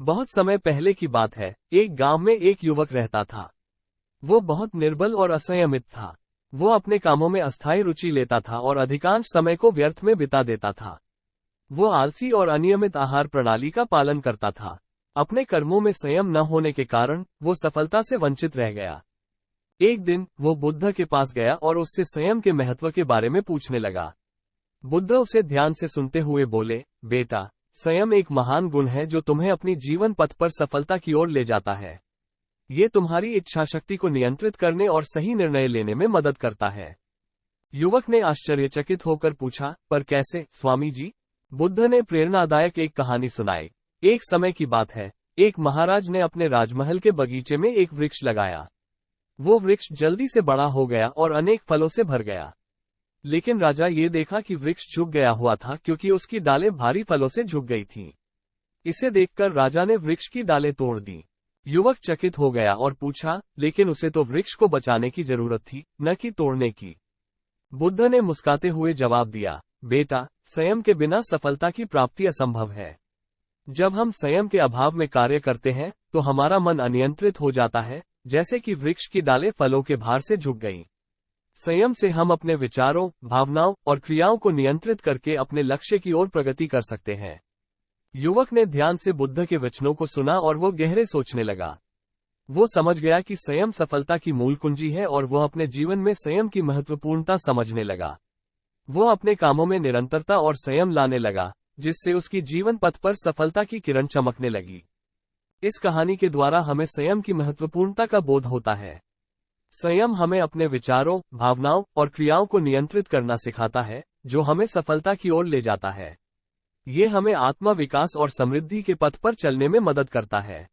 बहुत समय पहले की बात है, एक गांव में एक युवक रहता था। वो बहुत निर्बल और असंयमित था। वो अपने कामों में अस्थायी रुचि लेता था और अधिकांश समय को व्यर्थ में बिता देता था। वो आलसी और अनियमित आहार प्रणाली का पालन करता था। अपने कर्मों में संयम न होने के कारण वो सफलता से वंचित रह गया। एक दिन वो बुद्ध के पास गया और उससे संयम के महत्व के बारे में पूछने लगा। बुद्ध उसे ध्यान से सुनते हुए बोले, बेटा, संयम एक महान गुण है जो तुम्हें अपनी जीवन पथ पर सफलता की ओर ले जाता है। ये तुम्हारी इच्छा शक्ति को नियंत्रित करने और सही निर्णय लेने में मदद करता है। युवक ने आश्चर्यचकित होकर पूछा, पर कैसे, स्वामी जी? बुद्ध ने प्रेरणादायक एक कहानी सुनाई। एक समय की बात है, एक महाराज ने अपने राजमहल के बगीचे में एक वृक्ष लगाया। वो वृक्ष जल्दी से बड़ा हो गया और अनेक फलों से भर गया। लेकिन राजा ये देखा कि वृक्ष झुक गया हुआ था क्योंकि उसकी डालें भारी फलों से झुक गई थीं। इसे देखकर राजा ने वृक्ष की डालें तोड़ दी। युवक चकित हो गया और पूछा, लेकिन उसे तो वृक्ष को बचाने की जरूरत थी, न कि तोड़ने की। बुद्ध ने मुस्कुराते हुए जवाब दिया, बेटा, संयम के बिना सफलता की प्राप्ति असंभव है। जब हम संयम के अभाव में कार्य करते हैं तो हमारा मन अनियंत्रित हो जाता है, जैसे कि वृक्ष की डालें फलों के भार से झुक गईं। संयम से हम अपने विचारों, भावनाओं और क्रियाओं को नियंत्रित करके अपने लक्ष्य की ओर प्रगति कर सकते हैं। युवक ने ध्यान से बुद्ध के वचनों को सुना और वो गहरे सोचने लगा। वो समझ गया कि संयम सफलता की मूल कुंजी है और वो अपने जीवन में संयम की महत्वपूर्णता समझने लगा। वो अपने कामों में निरंतरता और संयम लाने लगा, जिससे उसकी जीवन पथ पर सफलता की किरण चमकने लगी। इस कहानी के द्वारा हमें संयम की महत्वपूर्णता का बोध होता है। संयम हमें अपने विचारों, भावनाओं और क्रियाओं को नियंत्रित करना सिखाता है, जो हमें सफलता की ओर ले जाता है। ये हमें आत्मा विकास और समृद्धि के पथ पर चलने में मदद करता है।